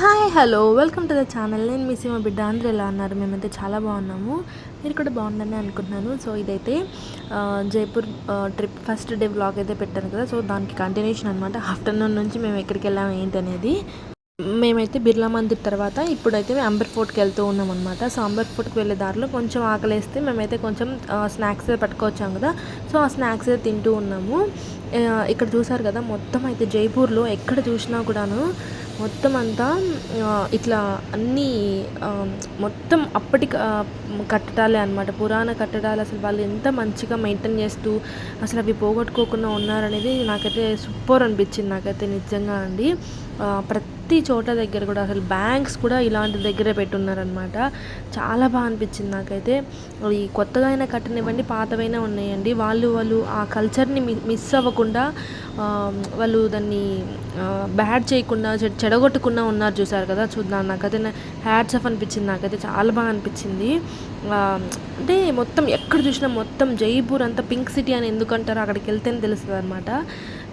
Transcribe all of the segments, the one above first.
Hi hello welcome to the channel. నేను మీ సీమ బిడ్డ. అందరూ ఎలా ఉన్నారు? మేమైతే చాలా బాగున్నాము. మీరు కూడా బాగుందని అనుకుంటున్నాను. సో ఇదైతే Jaipur trip first day vlog అయితే పెట్టాను కదా. సో దానికి కంటిన్యూషన్ అనమాట. ఆఫ్టర్నూన్ నుంచి మేము ఎక్కడికి వెళ్ళాము ఏంటి అనేది. మేమైతే బిర్లా మందిర్ తర్వాత ఇప్పుడైతే అంబర్ ఫోర్ట్కి వెళ్తూ ఉన్నాం అనమాట. సో అంబర్ ఫోర్ట్కి వెళ్ళే దారిలో కొంచెం ఆకలేస్తే మేమైతే కొంచెం స్నాక్స్ పట్టుకొచ్చాం కదా. సో ఆ స్నాక్స్ తింటూ ఉన్నాము. ఇక్కడ చూసారు కదా, మొత్తం అయితే జైపూర్లో ఎక్కడ చూసినా కూడాను మొత్తం అంతా ఇట్లా అన్నీ మొత్తం అప్పటి కట్టడాలే అనమాట. పురాణ కట్టడాలు. అసలు వాళ్ళు ఎంత మంచిగా మెయింటైన్ చేస్తూ అసలు అవి పోగొట్టుకోకుండా ఉన్నారనేది నాకైతే సూపర్ అనిపించింది. నాకైతే నిజంగా అండి. ప్రతి చోట దగ్గర కూడా అసలు బ్యాంక్స్ కూడా ఇలాంటి దగ్గరే పెట్టున్నారనమాట. చాలా బాగా అనిపించింది నాకైతే. అవి కొత్తగా అయినా కట్టనివ్వండి, పాతవైనా ఉన్నాయండి. వాళ్ళు ఆ కల్చర్ని మిస్ అవ్వకుండా, వాళ్ళు దాన్ని బ్యాడ్ చేయకుండా, చెడగొట్టకుండా ఉన్నారు. చూసారు కదా, చూద్దాం. నాకైతే హ్యాట్స్ ఆఫ్ అనిపించింది. నాకైతే చాలా బాగా అనిపించింది. అంటే మొత్తం ఎక్కడ చూసినా మొత్తం జైపూర్ అంతా పింక్ సిటీ అని ఎందుకంటారో అక్కడికి వెళ్తేనే తెలుస్తుంది అనమాట.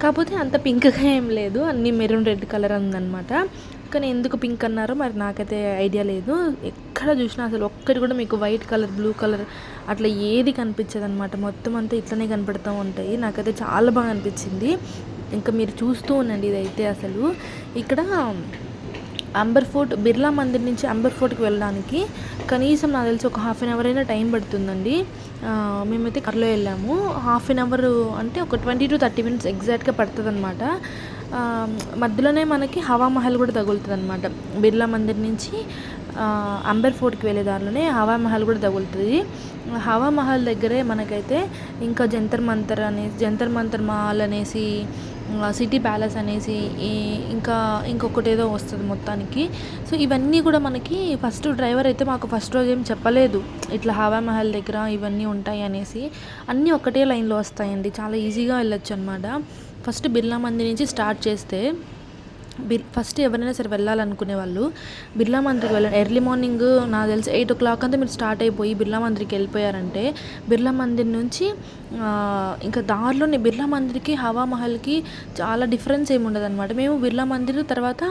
కాకపోతే అంత పింక్గా ఏం లేదు, అన్నీ మెరూన్ రెడ్ కలర్ ఉందన్నమాట. కానీ ఎందుకు పింక్ అన్నారో మరి నాకైతే ఐడియా లేదు. ఎక్కడ చూసినా అసలు ఒక్కటి కూడా మీకు వైట్ కలర్, బ్లూ కలర్ అట్లా ఏది కనిపించదు అనమాట. మొత్తం అంతా ఇట్లనే కనపడుతూ ఉంటాయి. నాకైతే చాలా బాగా అనిపించింది. ఇంకా మీరు చూస్తూ ఉండండి. ఇదైతే అసలు ఇక్కడ అంబర్ ఫోర్ట్, బిర్లా మందిర్ నుంచి అంబర్ ఫోర్ట్కి వెళ్ళడానికి కనీసం నాకు తెలిసి ఒక 1/2 అవర్ అయినా టైం పడుతుందండి. మేమైతే కార్లో వెళ్ళాము. 1/2 అవర్ అంటే ఒక 20 to 30 minutes ఎగ్జాక్ట్గా పడుతుంది అనమాట. మధ్యలోనే మనకి హవా మహల్ కూడా తగులుతుంది అనమాట. బిర్లా మందిర్ నుంచి అంబర్ ఫోర్ట్కి వెళ్ళే దారిలోనే హవా మహల్ కూడా తగులుతుంది. హవా మహల్ దగ్గరే మనకైతే ఇంకా జంతర్ మంతర్ మహల్ అనేసి, సిటీ ప్యాలెస్ అనేసి, ఇంకొకటి ఏదో వస్తుంది మొత్తానికి. సో ఇవన్నీ కూడా మనకి ఫస్ట్ డ్రైవర్ అయితే మాకు ఫస్ట్ రోజు ఏం చెప్పలేదు, ఇట్లా హవా మహల్ దగ్గర ఇవన్నీ ఉంటాయి అనేసి. అన్నీ ఒకటే లైన్లో వస్తాయండి, చాలా ఈజీగా వెళ్ళొచ్చు అనమాట. ఫస్ట్ బిర్లా మందిర్ నుంచి స్టార్ట్ చేస్తే, ఫస్ట్ ఎవరైనా సరే వెళ్ళాలనుకునే వాళ్ళు బిర్లా మందిర్కి వెళ్ళండి. ఎర్లీ మార్నింగ్ నాకు తెలిసి 8 o'clock అంతా మీరు స్టార్ట్ అయిపోయి బిర్లా మందిర్కి వెళ్ళిపోయారంటే, బిర్లా మందిర్ నుంచి ఇంకా దారిలోనే బిర్లా మందిర్కి హవా మహల్కి చాలా డిఫరెన్స్ ఏమి ఉండదు అనమాట. మేము బిర్లా మందిర్ తర్వాత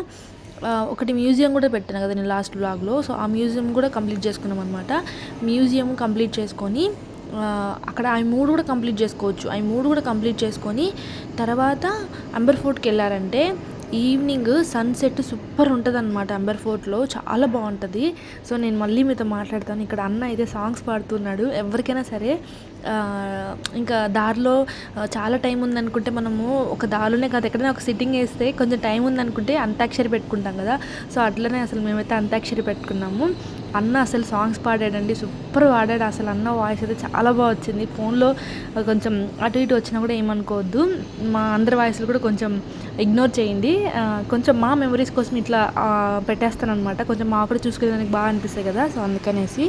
ఒకటి మ్యూజియం కూడా పెట్టాను కదా నేను లాస్ట్ వ్లాగ్లో. సో ఆ మ్యూజియం కూడా కంప్లీట్ చేసుకున్నాం అనమాట. మ్యూజియం కంప్లీట్ చేసుకొని అక్కడ అవి 3 కూడా కంప్లీట్ చేసుకోవచ్చు. అవి 3 కూడా కంప్లీట్ చేసుకొని తర్వాత అంబర్ ఫోర్ట్కి వెళ్ళారంటే ఈవినింగ్ సన్సెట్ సూపర్ ఉంటుంది అనమాట. అంబర్ ఫోర్ట్లో చాలా బాగుంటుంది. సో నేను మళ్ళీ మీతో మాట్లాడతాను. ఇక్కడ అన్న అయితే సాంగ్స్ పాడుతున్నాడు. ఎవరికైనా సరే ఇంకా దారిలో చాలా టైం ఉందనుకుంటే, మనము ఒక దారిలోనే కాదు ఎక్కడైనా ఒక సిట్టింగ్ వేస్తే కొంచెం టైం ఉందనుకుంటే అంతాక్షరి పెట్టుకుంటాం కదా. సో అట్లనే అసలు మేమైతే అంతాక్షరి పెట్టుకున్నాము. అన్న అసలు సాంగ్స్ పాడాడండి, సూపర్ పాడాడు. అసలు అన్న వాయిస్ అయితే చాలా బాగా వచ్చింది. ఫోన్లో కొంచెం అటు ఇటు వచ్చినా కూడా ఏమనుకోవద్దు. మా అందరి వాయిస్లు కూడా కొంచెం ఇగ్నోర్ చేయండి. కొంచెం మా మెమరీస్ కోసం ఇట్లా పెట్టేస్తాను అనమాట. కొంచెం మా కూడా చూసుకునేదానికి బాగా అనిపిస్తాయి కదా. సో అందుకనేసి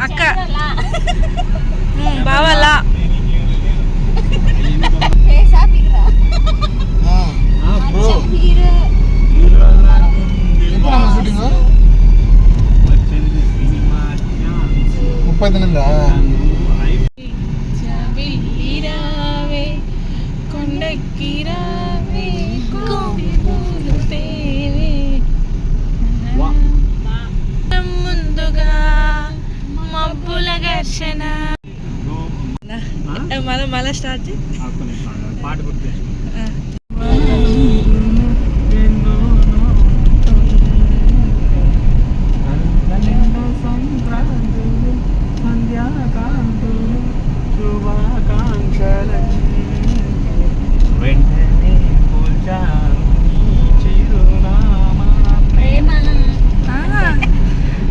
అక్క బావాలా ముందుగా మబ్బుల ఘర్షణ. మళ్ళీ స్టార్ట్ పాట గుర్తు.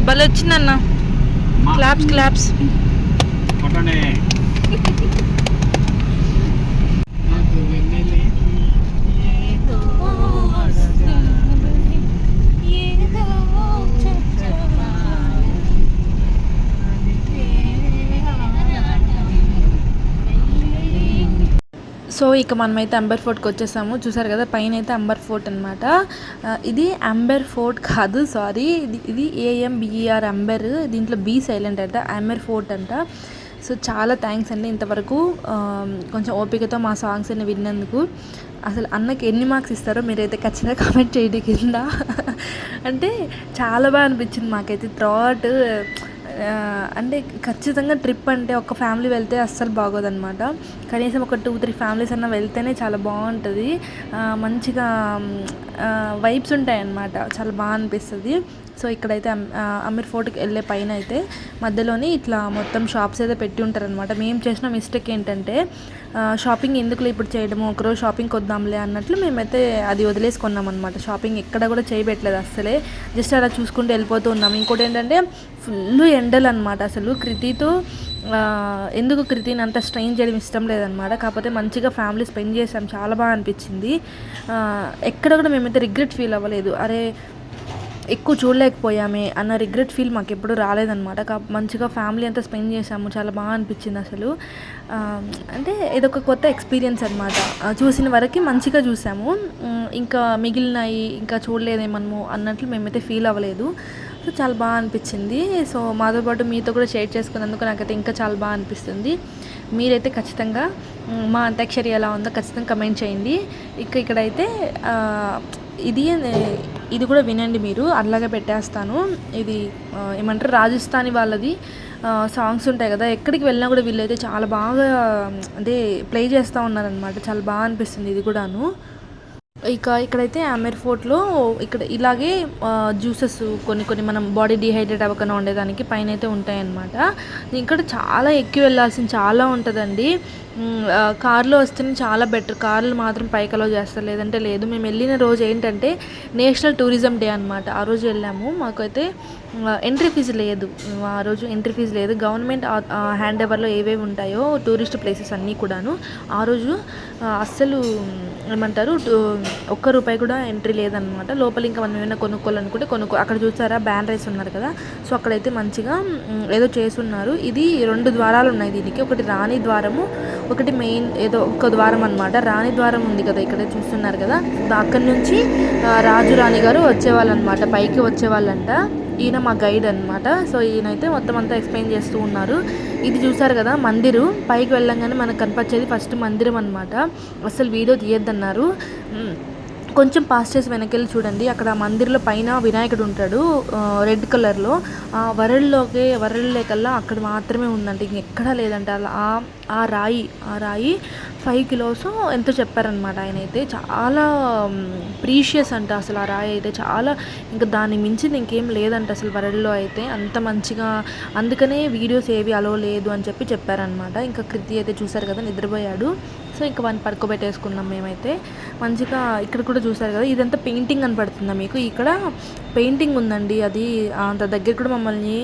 భలే వచ్చిందన్న. క్లాప్స్ సో ఇక మనమైతే అంబర్ ఫోర్ట్కి వచ్చేసాము. చూసారు కదా పైన అయితే అంబర్ ఫోర్ట్ అనమాట. ఇది అంబర్ ఫోర్ట్ కాదు, సారీ, ఇది AMBER అంబర్, దీంట్లో బీ సైలెంట్ అంట, అంబర్ ఫోర్ట్ అంట. సో చాలా థ్యాంక్స్ అండి ఇంతవరకు కొంచెం ఓపికతో మా సాంగ్స్ అన్ని విన్నందుకు. అసలు అన్నకి ఎన్ని మార్క్స్ ఇస్తారో మీరైతే ఖచ్చితంగా కామెంట్ చేయండి కింద. అంటే చాలా బాగా అనిపించింది మాకైతే థ్రాట్. అంటే ఖచ్చితంగా ట్రిప్ అంటే ఒక ఫ్యామిలీ వెళ్తే అస్సలు బాగోదన్నమాట. కనీసం ఒక 2-3 ఫ్యామిలీస్ అన్న వెళ్తేనే చాలా బాగుంటుంది. మంచిగా వైబ్స్ ఉంటాయన్నమాట, చాలా బాగా అనిపిస్తుంది. సో ఇక్కడైతే అమీర్ ఫోర్ట్కి వెళ్ళే పైన అయితే మధ్యలోని ఇట్లా మొత్తం షాప్స్ అయితే పెట్టి ఉంటారనమాట. మేము చేసిన మిస్టేక్ ఏంటంటే షాపింగ్ ఎందుకులే ఇప్పుడు చేయడము, ఒకరోజు షాపింగ్కి వద్దాంలే అన్నట్లు మేమైతే అది వదిలేసుకున్నాం అనమాట. షాపింగ్ ఎక్కడ కూడా చేయబెట్టలేదు అస్సలే, జస్ట్ అలా చూసుకుంటూ వెళ్ళిపోతూ ఉన్నాం. ఇంకోటి ఏంటంటే ఫుల్ ఎండలు అనమాట. అసలు కృతితో ఎందుకు కృతిని అంత స్ట్రెయిన్ చేయడం ఇష్టం లేదనమాట. కాకపోతే మంచిగా ఫ్యామిలీ స్పెండ్ చేసాం, చాలా బాగా అనిపించింది. ఎక్కడ కూడా మేమైతే రిగ్రెట్ ఫీల్ అవ్వలేదు, అరే ఎక్కువ చూడలేకపోయామే అన్న రిగ్రెట్ ఫీల్ మాకు ఎప్పుడు రాలేదన్నమాట. మంచిగా ఫ్యామిలీ అంతా స్పెండ్ చేసాము, చాలా బాగా అనిపించింది అసలు. అంటే ఇదొక కొత్త ఎక్స్పీరియన్స్ అనమాట. చూసిన వరకు మంచిగా చూసాము, ఇంకా మిగిలినవి ఇంకా చూడలేదేమో అన్నట్లు మేమైతే ఫీల్ అవ్వలేదు. సో చాలా బాగా అనిపించింది. సో మాతో పాటు మీతో కూడా షేర్ చేసుకున్నందుకు నాకైతే ఇంకా చాలా బాగా అనిపిస్తుంది. మీరైతే ఖచ్చితంగా మా అంత్యాక్షరి ఎలా ఉందో ఖచ్చితంగా కమెంట్ చేయండి. ఇక్కడైతే ఇది కూడా వినండి మీరు, అలాగే పెట్టేస్తాను. ఇది ఏమంటారు, రాజస్థానీ వాళ్ళది సాంగ్స్ ఉంటాయి కదా, ఎక్కడికి వెళ్ళినా కూడా వీళ్ళైతే చాలా బాగా అంటే ప్లే చేస్తూ ఉన్నారనమాట. చాలా బాగా అనిపిస్తుంది ఇది కూడాను. ఇక్కడైతే అమీర్ ఫోర్ట్లో ఇక్కడ ఇలాగే జ్యూసెస్ కొన్ని మనం బాడీ డిహైడ్రేట్ అవ్వకుండా ఉండేదానికి పైన అయితే ఉంటాయన్నమాట. ఇక్కడ చాలా ఎక్కువ వెళ్ళాల్సింది చాలా ఉంటుందండి. కార్లో వస్తేనే చాలా బెటర్, కార్లు మాత్రం పైకి అలౌ చేస్తారు, లేదంటే లేదు. మేము వెళ్ళిన రోజు ఏంటంటే నేషనల్ టూరిజం డే అనమాట, ఆ రోజు వెళ్ళాము. మాకైతే ఎంట్రీ ఫీజు లేదు, ఆ రోజు ఎంట్రీ ఫీజు లేదు. గవర్నమెంట్ హ్యాండ్ ఓవర్లో ఏవేవి ఉంటాయో టూరిస్ట్ ప్లేసెస్ అన్నీ కూడాను ఆ రోజు అస్సలు ఏమంటారు ₹1 కూడా ఎంట్రీ లేదనమాట. లోపల ఇంకా మనం ఏమైనా కొనుక్కోవాలనుకుంటే అక్కడ చూసారా బ్యాన్ రైస్ ఉన్నారు కదా, సో అక్కడైతే మంచిగా ఏదో చేసున్నారు. ఇది 2 ద్వారాలు ఉన్నాయి దీనికి, ఒకటి రాణి ద్వారము, ఒకటి మెయిన్ ఏదో ఒక ద్వారం అనమాట. రాణి ద్వారం ఉంది కదా ఇక్కడ చూస్తున్నారు కదా, అక్కడి నుంచి రాజు రాణి గారు వచ్చేవాళ్ళు అనమాట, పైకి వచ్చేవాళ్ళంట. ఈయన మా గైడ్ అనమాట. సో ఈయనైతే మొత్తం అంతా ఎక్స్ప్లెయిన్ చేస్తూ ఉన్నారు. ఇది చూసారు కదా మందిరు, పైకి వెళ్ళంగానే మనకు కనిపించేది ఫస్ట్ మందిరం అనమాట. అసలు వీడియో తీయొద్దన్నారు. కొంచెం పాస్ చేసి వెనకెళ్ళి చూడండి, అక్కడ మందిర్లో పైన వినాయకుడు ఉంటాడు రెడ్ కలర్లో. వరల్డ్లోకల్లా అక్కడ మాత్రమే ఉందంట, ఇంకెక్కడా లేదంట. ఆ రాయి 5 kilos ఎంతో చెప్పారనమాట. ఆయన అయితే చాలా ప్రీషియస్ అంట అసలు ఆ రాయి అయితే, చాలా ఇంకా దాన్ని మించింది ఇంకేం లేదంట అసలు వరల్డ్లో అయితే, అంత మంచిగా. అందుకనే వీడియోస్ ఏవి అలో లేదు అని చెప్పారనమాట. ఇంకా కృతి అయితే చూసారు కదా నిద్రపోయాడు. సో ఇంకా వాడిని పడుకోబెట్టేసుకున్నాం మేమైతే మంచిగా. ఇక్కడ కూడా చూసారు కదా, ఇదంతా పెయింటింగ్ అని పడుతుందా మీకు, ఇక్కడ పెయింటింగ్ ఉందండి. అది అంత దగ్గర కూడా మమ్మల్ని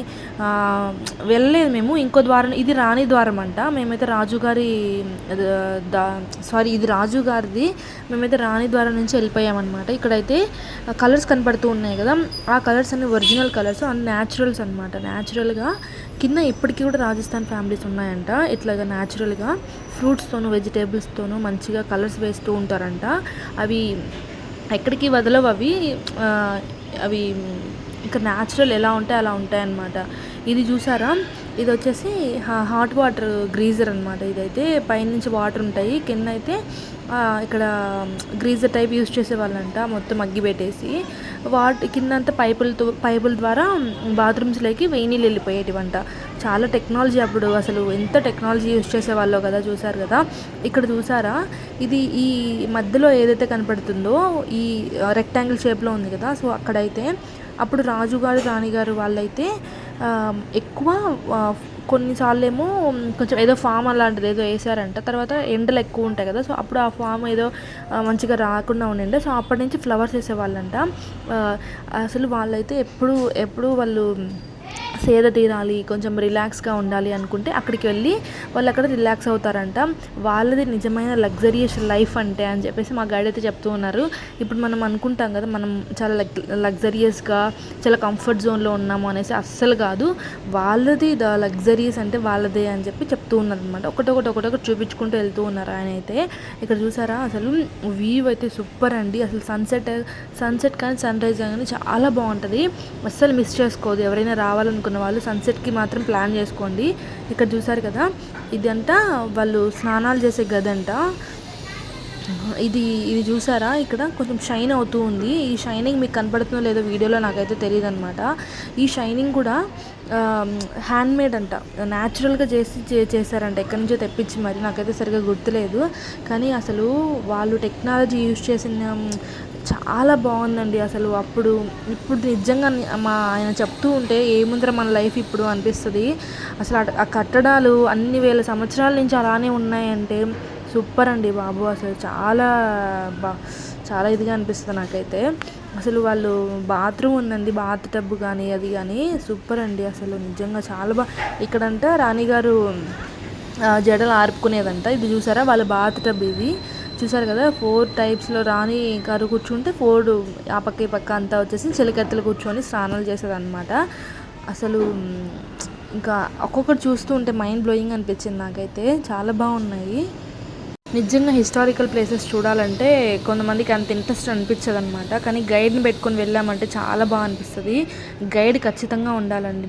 వెళ్ళలేదు మేము. ఇంకో ద్వారం, ఇది రాణి ద్వారం అంట. మేమైతే ఇది రాజు గారిది, మేమైతే రాణి ద్వారం నుంచి వెళ్ళిపోయామన్నమాట. ఇక్కడైతే కలర్స్ కనపడుతూ ఉన్నాయి కదా, ఆ కలర్స్ అన్ని ఒరిజినల్ కలర్స్, అన్ని న్యాచురల్స్ అనమాట. న్యాచురల్గా కింద ఇప్పటికీ కూడా రాజస్థాన్ ఫ్యామిలీస్ ఉన్నాయంట, ఇట్లాగా న్యాచురల్గా ఫ్రూట్స్తోనూ వెజిటేబుల్స్తోనూ మంచిగా కలర్స్ వేస్తూ ఉంటారంట. అవి ఎక్కడికి వదలవు, అవి ఇంకా న్యాచురల్ ఎలా ఉంటాయి అలా ఉంటాయన్నమాట. ఇది చూసారా, ఇది వచ్చేసి హాట్ వాటర్ గ్రీజర్ అనమాట. ఇదైతే పైనుంచి వాటర్ ఉంటాయి, కింద అయితే ఇక్కడ గ్రీజర్ టైప్ యూజ్ చేసేవాళ్ళంట. మొత్తం అగ్గి పెట్టేసి కిందంతా పైపుల ద్వారా బాత్రూమ్స్లోకి నీళ్ళు వెళ్ళిపోయేటివంట. చాలా టెక్నాలజీ అప్పుడు, అసలు ఎంత టెక్నాలజీ యూజ్ చేసేవాళ్ళో కదా. చూసారు కదా, ఇక్కడ చూసారా, ఇది ఈ మధ్యలో ఏదైతే కనపడుతుందో ఈ రెక్టాంగిల్ షేప్లో ఉంది కదా, సో అక్కడైతే అప్పుడు రాజుగారు రాణిగారు వాళ్ళైతే ఎక్కువ కొన్నిసార్లు ఏమో కొంచెం ఏదో ఫామ్ అలాంటిది ఏదో వేసారంట. తర్వాత ఎండలు ఎక్కువ ఉంటాయి కదా, సో అప్పుడు ఆ ఫామ్ ఏదో మంచిగా రాకుండా ఉండిండే, సో అప్పటి నుంచి ఫ్లవర్స్ వేసేవాళ్ళంట. అసలు వాళ్ళైతే ఎప్పుడు వాళ్ళు సేద తీరాలి, కొంచెం రిలాక్స్గా ఉండాలి అనుకుంటే అక్కడికి వెళ్ళి వాళ్ళు అక్కడ రిలాక్స్ అవుతారంట. వాళ్ళది నిజమైన లగ్జరియస్ లైఫ్ అంటే అని చెప్పేసి మా గైడ్ అయితే చెప్తూ ఉన్నారు. ఇప్పుడు మనం అనుకుంటాం కదా, మనం చాలా లగ్జరియస్గా చాలా కంఫర్ట్ జోన్లో ఉన్నాము అనేసి. అస్సలు కాదు, వాళ్ళది లగ్జరీస్ అంటే వాళ్ళదే అని చెప్పి చెప్తూ ఉన్నారు అనమాట. ఒకటొకటి చూపించుకుంటూ వెళ్తూ ఉన్నారు ఆయన అయితే. ఇక్కడ చూసారా అసలు వ్యూ అయితే సూపర్ అండి. అసలు సన్సెట్ కానీ సన్ రైజ్ కానీ చాలా బాగుంటుంది. అస్సలు మిస్ చేసుకోదు. ఎవరైనా రావాలనుకున్న వాళ్ళు సన్సెట్కి మాత్రం ప్లాన్ చేసుకోండి. ఇక్కడ చూసారు కదా, ఇదంతా వాళ్ళు స్నానాలు చేసే గదంట. ఇది చూసారా, ఇక్కడ కొంచెం షైన్ అవుతూ ఉంది. ఈ షైనింగ్ మీకు కనపడుతుందో లేదో వీడియోలో నాకైతే తెలియదు అనమాట. ఈ షైనింగ్ కూడా హ్యాండ్మేడ్ అంట, న్యాచురల్గా చేశారంట, ఎక్కడి నుంచో తెప్పించి మరి. నాకైతే సరిగ్గా గుర్తులేదు, కానీ అసలు వాళ్ళు టెక్నాలజీ యూజ్ చేసిన చాలా బాగుందండి అసలు. ఇప్పుడు నిజంగా ఆయన చెప్తూ ఉంటే ఏముందర మన లైఫ్ ఇప్పుడు అనిపిస్తుంది. అసలు ఆ కట్టడాలు అన్ని వేల సంవత్సరాల నుంచి అలానే ఉన్నాయంటే సూపర్ అండి బాబు. అసలు చాలా ఇదిగా అనిపిస్తుంది నాకైతే. అసలు వాళ్ళు బాత్రూమ్ ఉందండి, బాత్ టబ్ కానీ అది కానీ సూపర్ అండి అసలు నిజంగా చాలా ఇక్కడంట రాణిగారు జడలు ఆర్పుకునేదంట. ఇది చూసారా వాళ్ళ బాత్ టబ్. ఇది చూసారు కదా, 4 టైప్స్లో రాణి గారు కూర్చుంటే 4 ఆ పక్క ఈ పక్క అంతా వచ్చేసి చెలికత్తెలు కూర్చొని స్నానాలు చేసేదన్నమాట. అసలు ఇంకా ఒక్కొక్కటి చూస్తూ ఉంటే మైండ్ బ్లోయింగ్ అనిపించింది నాకైతే. చాలా బాగున్నాయి నిజంగా. హిస్టారికల్ ప్లేసెస్ చూడాలంటే కొంతమందికి అంత ఇంట్రెస్ట్ అనిపించదు అనమాట, కానీ గైడ్ని పెట్టుకొని వెళ్ళామంటే చాలా బాగా అనిపిస్తుంది. గైడ్ ఖచ్చితంగా ఉండాలండి.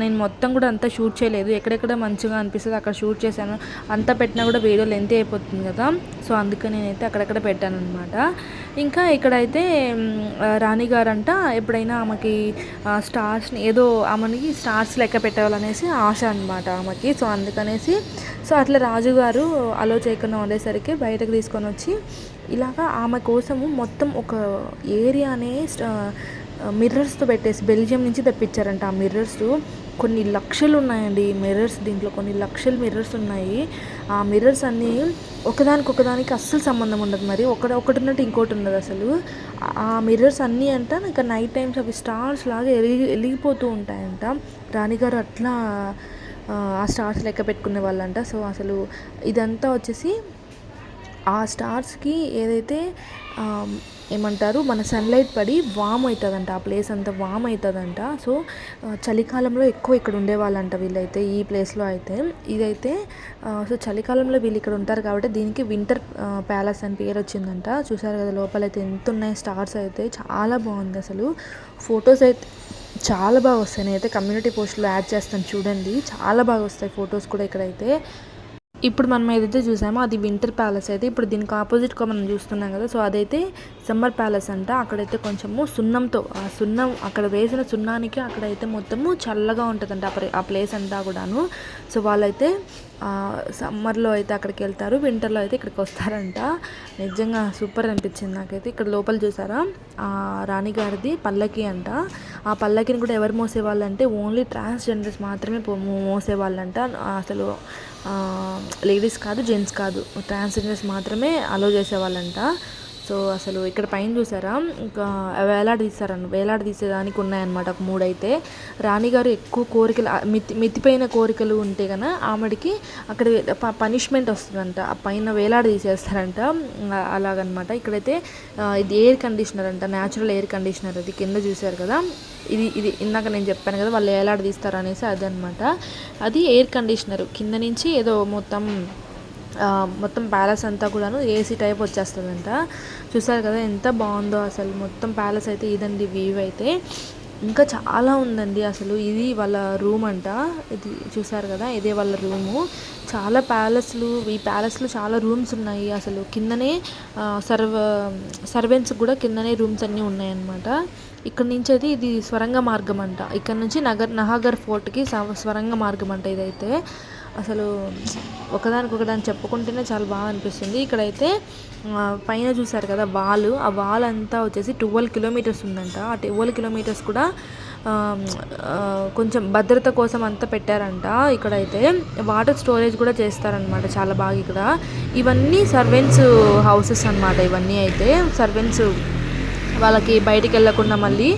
నేను మొత్తం కూడా అంతా షూట్ చేయలేదు, ఎక్కడెక్కడ మంచిగా అనిపిస్తుంది అక్కడ షూట్ చేశాను. అంతా పెట్టినా కూడా వీడియో లెంత్ అయిపోతుంది కదా, సో అందుకని నేనైతే అక్కడెక్కడ పెట్టాను అనమాట. ఇంకా ఇక్కడైతే రాణిగారంట ఎప్పుడైనా ఆమెకి స్టార్స్ని ఆమెకి స్టార్స్ లెక్క పెట్టాలనేసి ఆశ అనమాట ఆమెకి. సో అందుకనేసి అట్లా రాజుగారు అలో చేయకుండా ఉండేసరికి బయటకు తీసుకొని వచ్చి ఇలాగా ఆమె కోసము మొత్తం ఒక ఏరియానే మిర్రర్స్తో పెట్టేసి బెల్జియం నుంచి తెప్పించారంట. ఆ మిర్రర్స్ కొన్ని లక్షలు ఉన్నాయండి మిర్రర్స్, దీంట్లో కొన్ని లక్షల మిర్రర్స్ ఉన్నాయి. ఆ మిర్రర్స్ అన్నీ ఒకదానికి అస్సలు సంబంధం ఉండదు, మరి ఒకటి ఉన్నట్టు ఇంకోటి ఉండదు అసలు. ఆ మిర్రర్స్ అన్నీ అంట ఇంకా నైట్ టైమ్స్ అవి స్టార్స్ లాగా వెలిగిపోతూ ఉంటాయంట. రాణిగారు అట్లా ఆ స్టార్స్ లెక్క పెట్టుకునే వాళ్ళంట. సో అసలు ఇదంతా వచ్చేసి ఆ స్టార్స్కి ఏదైతే ఏమంటారు మన సన్లైట్ పడి వామ్ అవుతుందంట, ఆ ప్లేస్ అంతా వామ్ అవుతుందంట. సో చలికాలంలో ఎక్కువ ఇక్కడ ఉండేవాళ్ళంట వీళ్ళైతే, ఈ ప్లేస్లో అయితే. ఇదైతే సో చలికాలంలో వీళ్ళు ఇక్కడ ఉంటారు కాబట్టి దీనికి వింటర్ ప్యాలెస్ అని పేరు వచ్చిందంట. చూసారు కదా లోపలైతే ఎంత ఉన్నాయి స్టార్స్, అయితే చాలా బాగుంది అసలు. ఫొటోస్ అయితే చాలా బాగా వస్తాయి. నేనైతే కమ్యూనిటీ పోస్ట్లో యాడ్ చేస్తాను చూడండి, చాలా బాగా వస్తాయి ఫొటోస్ కూడా ఇక్కడైతే. ఇప్పుడు మనం ఏదైతే చూసామో అది వింటర్ ప్యాలెస్ అయితే, ఇప్పుడు దీనికి ఆపోజిట్గా మనం చూస్తున్నాం కదా, సో అదైతే సమ్మర్ ప్యాలెస్ అంట. అక్కడైతే కొంచెము సున్నంతో సున్నం అక్కడ వేసిన సున్నానికి అక్కడైతే మొత్తము చల్లగా ఉంటుందంట ఆ ప్లేస్ అంతా కూడాను. సో వాళ్ళైతే సమ్మర్లో అయితే అక్కడికి వెళ్తారు, వింటర్లో అయితే ఇక్కడికి వస్తారంట. నిజంగా సూపర్ అనిపించింది నాకైతే. ఇక్కడ లోపల చూసారా రాణిగారిది పల్లకి అంట. ఆ పల్లకిని కూడా ఎవరు మోసేవాళ్ళంటే ఓన్లీ ట్రాన్స్జెండర్స్ మాత్రమే మోసేవాళ్ళంట. అసలు లేడీస్ కాదు, జెంట్స్ కాదు, ట్రాన్స్జెండర్స్ మాత్రమే అలో చేసేవాళ్ళంట. సో అసలు ఇక్కడ పైన చూసారా ఇంకా వేలాడదీసేదానికి ఉన్నాయన్నమాట ఒక 3 అయితే. రాణిగారు ఎక్కువ కోరికలు మితిపోయిన కోరికలు ఉంటే కనుక ఆమెడికి అక్కడ పనిష్మెంట్ వస్తుందంట, ఆ పైన వేలాడదీసేస్తారంట. అలాగనమాట. ఇక్కడైతే ఇది ఎయిర్ కండిషనర్ అంట, న్యాచురల్ ఎయిర్ కండిషనర్. అది కింద చూసారు కదా, ఇది ఇందాక నేను చెప్పాను కదా వాళ్ళు వేలాడదీస్తారు అనేసి, అదనమాట. అది ఎయిర్ కండిషనర్. కింద నుంచి ఏదో మొత్తం ప్యాలెస్ అంతా కూడాను ఏసీ టైప్ వచ్చేస్తుందంట. చూసారు కదా ఎంత బాగుందో అసలు. మొత్తం ప్యాలెస్ అయితే ఇదండి వ్యూ అయితే. ఇంకా చాలా ఉందండి అసలు. ఇది వాళ్ళ రూమ్ అంట. ఇది చూసారు కదా, ఇదే వాళ్ళ రూము. చాలా ఈ ప్యాలెస్లో చాలా రూమ్స్ ఉన్నాయి అసలు. కిందనే సర్వెంట్స్ కూడా కిందనే రూమ్స్ అన్నీ ఉన్నాయన్నమాట. ఇక్కడ నుంచి అయితే ఇది స్వరంగ మార్గం అంట. ఇక్కడ నుంచి నహాగర్ ఫోర్ట్కి స్వరంగ మార్గం అంట ఇదైతే. అసలు ఒకదానికి చెప్పుకుంటేనే చాలా బాగా అనిపిస్తుంది. ఇక్కడైతే పైన చూసారు కదా ఆ వాల్ అంతా వచ్చేసి 12 కిలోమీటర్స్ ఉందంట. ఆ 12 కిలోమీటర్స్ కూడా కొంచెం భద్రత కోసం అంతా పెట్టారంట. ఇక్కడైతే వాటర్ స్టోరేజ్ కూడా చేస్తారనమాట చాలా బాగా ఇక్కడ. ఇవన్నీ సర్వెంట్స్ హౌసెస్ అనమాట. ఇవన్నీ అయితే సర్వెంట్స్ వాళ్ళకి బయటికి వెళ్ళకుండా మళ్ళీ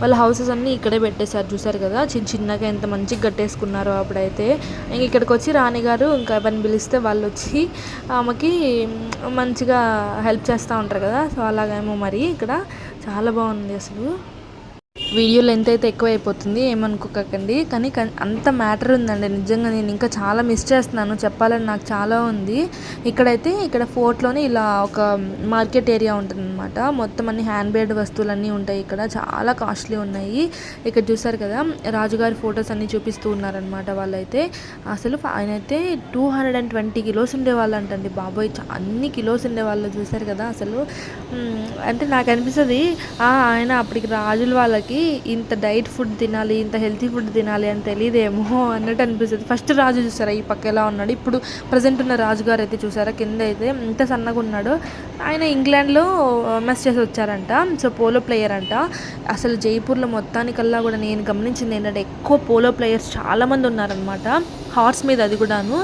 వాళ్ళ హౌసెస్ అన్నీ ఇక్కడే పెట్టేశారు. చూసారు కదా చిన్నగా ఎంత మంచిగా కట్టేసుకున్నారో అప్పుడైతే. ఇంక ఇక్కడికి వచ్చి రాణిగారు ఇంకా ఎవరిని పిలిస్తే వాళ్ళు వచ్చి ఆమెకి మంచిగా హెల్ప్ చేస్తూ ఉంటారు కదా. సో అలాగేమో మరి ఇక్కడ చాలా బాగుంది అసలు. వీడియో లెంత్ అయితే ఎక్కువ అయిపోతుంది, ఏమనుకోకండి. కానీ అంత మ్యాటర్ ఉందండి నిజంగా. నేను ఇంకా చాలా మిస్ చేస్తున్నాను, చెప్పాలని నాకు చాలా ఉంది. ఇక్కడ ఫోర్ట్లోనే ఇలా ఒక మార్కెట్ ఏరియా ఉంటుందన్నమాట. మొత్తం అన్ని హ్యాండ్ మేడ్ వస్తువులన్నీ ఉంటాయి ఇక్కడ, చాలా కాస్ట్లీ ఉన్నాయి. ఇక్కడ చూసారు కదా రాజుగారి ఫొటోస్ అన్నీ చూపిస్తూ ఉన్నారనమాట వాళ్ళైతే. అసలు ఆయన అయితే 220 కిలోస్ ఉండేవాళ్ళు అంటండి బాబోయ్, అన్ని కిలోస్ ఉండేవాళ్ళు. చూసారు కదా అసలు. అంటే నాకు అనిపిస్తుంది ఆయన అప్పటికి రాజుల వాళ్ళకి ఇంత డైట్ ఫుడ్ తినాలి, ఇంత హెల్తీ ఫుడ్ తినాలి అని తెలియదేమో అన్నట్టు అనిపిస్తుంది. ఫస్ట్ రాజు చూసారా ఈ పక్క ఎలా ఉన్నాడు, ఇప్పుడు ప్రజెంట్ ఉన్న రాజుగారు అయితే చూసారా కింద అయితే ఎంత సన్నగా ఉన్నాడో. ఆయన ఇంగ్లాండ్లో ఎంఎస్ చేసి వచ్చారంట, సో పోలో ప్లేయర్ అంట. అసలు జైపూర్లో మొత్తానికల్లా కూడా నేను గమనించింది ఏంటంటే ఎక్కువ పోలో ప్లేయర్స్ చాలామంది ఉన్నారనమాట, హార్స్ మీద, అది కూడాను.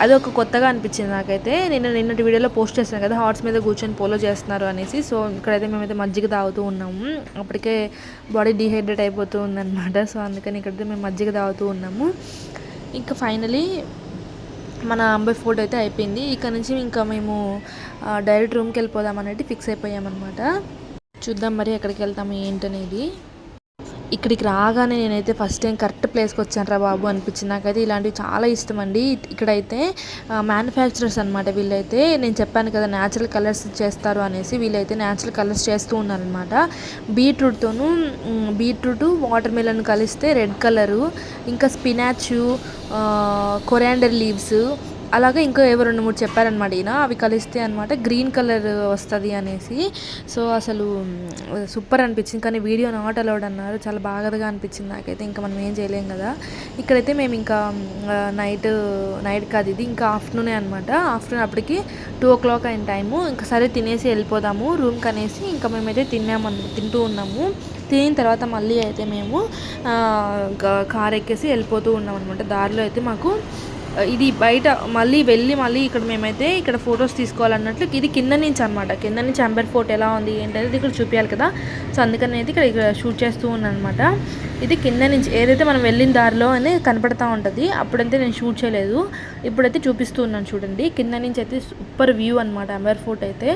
అది ఒక కొత్తగా అనిపించింది నాకైతే. నిన్నటి వీడియోలో పోస్ట్ చేస్తాను కదా హార్స్ మీద కూర్చొని పోలో చేస్తున్నారు అనేసి. సో ఇక్కడైతే మేమైతే మజ్జిగ తాగుతూ ఉన్నాము, అప్పటికే బాడీ డీహైడ్రేట్ అయిపోతూ ఉందన్నమాట. సో అందుకని ఇక్కడైతే మేము మజ్జిగ తాగుతూ ఉన్నాము. ఇంకా ఫైనలీ మన అంబై ఫుడ్ అయితే అయిపోయింది. ఇక్కడ నుంచి ఇంకా మేము డైరెక్ట్ రూమ్కి వెళ్ళిపోదాం అనేది ఫిక్స్ అయిపోయామన్నమాట. చూద్దాం మరి ఎక్కడికి వెళ్తాము ఏంటనేది. ఇక్కడికి రాగానే నేనైతే ఫస్ట్ టైం కరెక్ట్ ప్లేస్కి వచ్చాను రా బాబు అనిపించింది. నాకైతే ఇలాంటివి చాలా ఇష్టం అండి. ఇక్కడైతే మ్యానుఫ్యాక్చరర్స్ అనమాట వీళ్ళైతే. నేను చెప్పాను కదా న్యాచురల్ కలర్స్ చేస్తారు అనేసి, వీళ్ళైతే న్యాచురల్ కలర్స్ చేస్తూ ఉన్నారనమాట. బీట్రూట్ వాటర్ మిలన్ కలిస్తే రెడ్ కలరు, ఇంకా స్పినాచ్, కొరియాండర్ లీవ్స్, అలాగే ఇంకా ఏవో 2-3 చెప్పారనమాట ఈయన. అవి కలిస్తే అనమాట గ్రీన్ కలర్ వస్తుంది అనేసి. సో అసలు సూపర్ అనిపించింది. కానీ వీడియో నాట్ అలౌడ్ అన్నారు, చాలా బాధగా అనిపించింది నాకైతే. ఇంకా మనం ఏం చేయలేం కదా. ఇక్కడైతే మేము ఇంకా నైట్ కాదు ఇది, ఇంకా ఆఫ్టర్నూనే అనమాట. ఆఫ్టర్నూన్ అప్పటికి 2 o'clock అయిన టైము. ఇంకా సరే తినేసి వెళ్ళిపోదాము రూమ్కి అనేసి ఇంకా మేమైతే తింటూ ఉన్నాము. తినిన తర్వాత మళ్ళీ అయితే మేము కార్ ఎక్కేసి వెళ్ళిపోతూ ఉన్నాం అనమాట. దారిలో అయితే మాకు ఇది బయట మళ్ళీ ఇక్కడ మేమైతే ఇక్కడ ఫొటోస్ తీసుకోవాలన్నట్లు, ఇది కింద నుంచి అనమాట. కింద నుంచి అంబర్ ఫోర్ట్ ఎలా ఉంది ఏంటనేది ఇక్కడ చూపించాలి కదా. సో అందుకని అయితే ఇక్కడ షూట్ చేస్తూ ఉన్నాను అనమాట. ఇది కింద నుంచి ఏదైతే మనం వెళ్ళిన దారిలో అని కనపడతా ఉంటుంది, అప్పుడైతే నేను షూట్ చేయలేదు, ఇప్పుడైతే చూపిస్తూ ఉన్నాను చూడండి. కింద నుంచి అయితే సూపర్ వ్యూ అనమాట అంబర్ ఫోర్ట్ అయితే.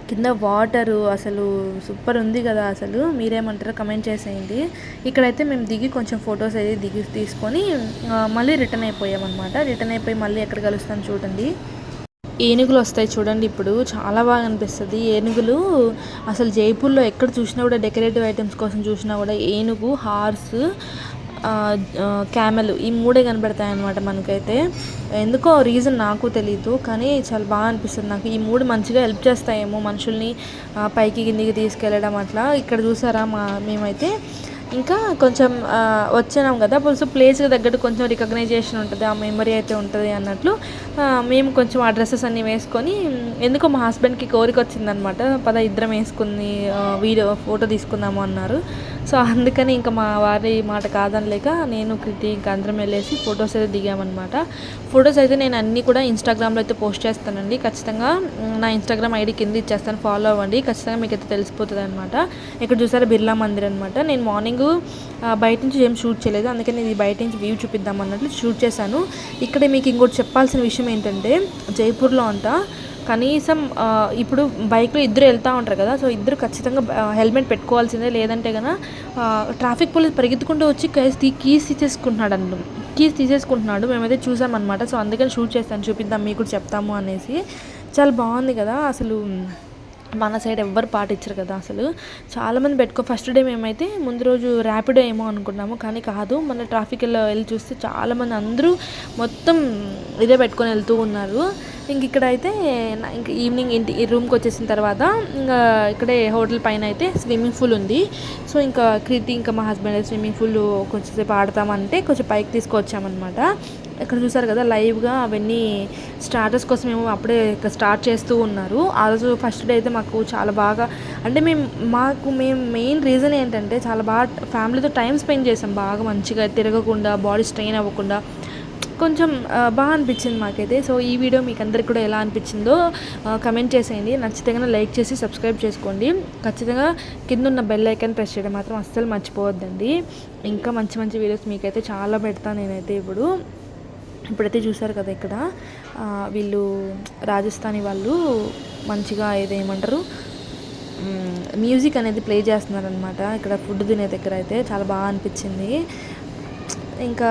కింద వాటరు అసలు సూపర్ ఉంది కదా. అసలు మీరేమంటారో కమెంట్ చేసేయండి. ఇక్కడైతే మేము దిగి కొంచెం ఫొటోస్ అయితే తీసుకొని మళ్ళీ రిటర్న్ అయిపోయామన్నమాట. రిటర్న్ అయిపోయి మళ్ళీ ఎక్కడ కలుస్తాం చూడండి. ఏనుగులు వస్తాయి చూడండి, ఇప్పుడు చాలా బాగా అనిపిస్తుంది. ఏనుగులు అసలు జైపూర్లో ఎక్కడ చూసినా కూడా డెకరేటివ్ ఐటమ్స్ కోసం చూసినా కూడా ఏనుగు, హార్స్, క్యామెల్, ఈ 3 కనబడతాయి అన్నమాట మనకైతే. ఎందుకో రీజన్ నాకు తెలీదు, కానీ చాలా బాగా అనిపిస్తుంది నాకు. ఈ 3 మంచిగా హెల్ప్ చేస్తాయేమో మనుషుల్ని పైకి కిందికి తీసుకెళ్ళడం అట్లా. ఇక్కడ చూసారా మేమైతే ఇంకా కొంచెం వచ్చినాం కదా, సో ప్లేస్కి తగ్గట్టు కొంచెం రికగ్నైజేషన్ ఉంటుంది, ఆ మెమరీ అయితే ఉంటుంది అన్నట్లు మేము కొంచెం ఆ డ్రెస్సెస్ అన్నీ వేసుకొని, ఎందుకో మా హస్బెండ్కి కోరిక వచ్చిందనమాట, పద ఇద్దరం వేసుకుని ఫోటో తీసుకుందాము అన్నారు. సో అందుకని ఇంకా మా వారి మాట కాదనలేక నేను కృతి ఇంకా అందరం వెళ్ళేసి ఫొటోస్ అయితే దిగామన్నమాట. ఫొటోస్ అయితే నేను అన్నీ కూడా ఇన్స్టాగ్రామ్లో అయితే పోస్ట్ చేస్తానండి. ఖచ్చితంగా నా ఇన్స్టాగ్రామ్ ఐడి కింద ఇచ్చేస్తాను, ఫాలో అవ్వండి. ఖచ్చితంగా మీకు అయితే తెలిసిపోతుంది అనమాట. ఇక్కడ చూసారా బిర్లా మందిర్ అనమాట. నేను మార్నింగ్ బయట నుంచి ఏం షూట్ చేయలేదు, అందుకని ఇది బయట నుంచి వ్యూ చూపిద్దాం అన్నట్లు షూట్ చేశాను. ఇక్కడ మీకు ఇంకోటి చెప్పాల్సిన విషయం ఏంటంటే, జైపూర్లో అంతా కనీసం ఇప్పుడు బైక్లో ఇద్దరు వెళ్తూ ఉంటారు కదా, సో ఇద్దరు ఖచ్చితంగా హెల్మెట్ పెట్టుకోవాల్సిందే. లేదంటే కనుక ట్రాఫిక్ పోలీస్ పరిగెత్తుకుంటూ వచ్చి కీస్ తీసేసుకుంటున్నాడు. మేమైతే చూసామన్నమాట. సో అందుకని షూట్ చేస్తాను, చూపిద్దాం మీకు కూడా చెప్తాము అనేసి. చాలా బాగుంది కదా అసలు. మన సైడ్ ఎవ్వరు పాటించరు కదా అసలు. చాలామంది ఫస్ట్ డే మేమైతే ముందు రోజు ర్యాపిడో ఏమో అనుకున్నాము, కానీ కాదు. మన ట్రాఫిక్లో వెళ్ళి చూస్తే చాలామంది అందరూ మొత్తం ఇదే పెట్టుకొని వెళ్తూ ఉన్నారు. ఇక్కడైతే ఇంకా ఈవినింగ్ ఈ రూమ్కి వచ్చేసిన తర్వాత ఇంకా ఇక్కడే హోటల్ పైన అయితే స్విమ్మింగ్ పూల్ ఉంది. సో ఇంకా కృతి ఇంకా మా హస్బెండ్ అయితే స్విమ్మింగ్ పూల్ కొంచెంసేపు ఆడతామంటే కొంచెం పైకి తీసుకొచ్చామన్నమాట. ఇక్కడ చూసారు కదా లైవ్గా అవన్నీ స్టార్టర్స్ కోసం మేము అప్పుడే స్టార్ట్ చేస్తూ ఉన్నారు. ఆ రోజు ఫస్ట్ డే అయితే మాకు చాలా బాగా, అంటే మేము మెయిన్ రీజన్ ఏంటంటే చాలా బాగా ఫ్యామిలీతో టైం స్పెండ్ చేసాం. బాగా మంచిగా తిరగకుండా, బాడీ స్ట్రెయిన్ అవ్వకుండా కొంచెం బాగా అనిపించింది మాకైతే. సో ఈ వీడియో మీకు అందరికి కూడా ఎలా అనిపించిందో కమెంట్ చేసేయండి. నచ్చితే కనుక లైక్ చేసి సబ్స్క్రైబ్ చేసుకోండి. ఖచ్చితంగా కింద ఉన్న బెల్ ఐకాన్ ప్రెస్ చేయడం మాత్రం అస్సలు మర్చిపోవద్దండి. ఇంకా మంచి మంచి వీడియోస్ మీకైతే చాలా పెడతాను నేనైతే. ఇప్పుడైతే చూసారు కదా ఇక్కడ వీళ్ళు రాజస్థానీ వాళ్ళు మంచిగా ఏదేమంటారు మ్యూజిక్ అనేది ప్లే చేస్తున్నారనమాట ఇక్కడ ఫుడ్ తినే దగ్గర అయితే. చాలా బాగా అనిపించింది. ఇంకా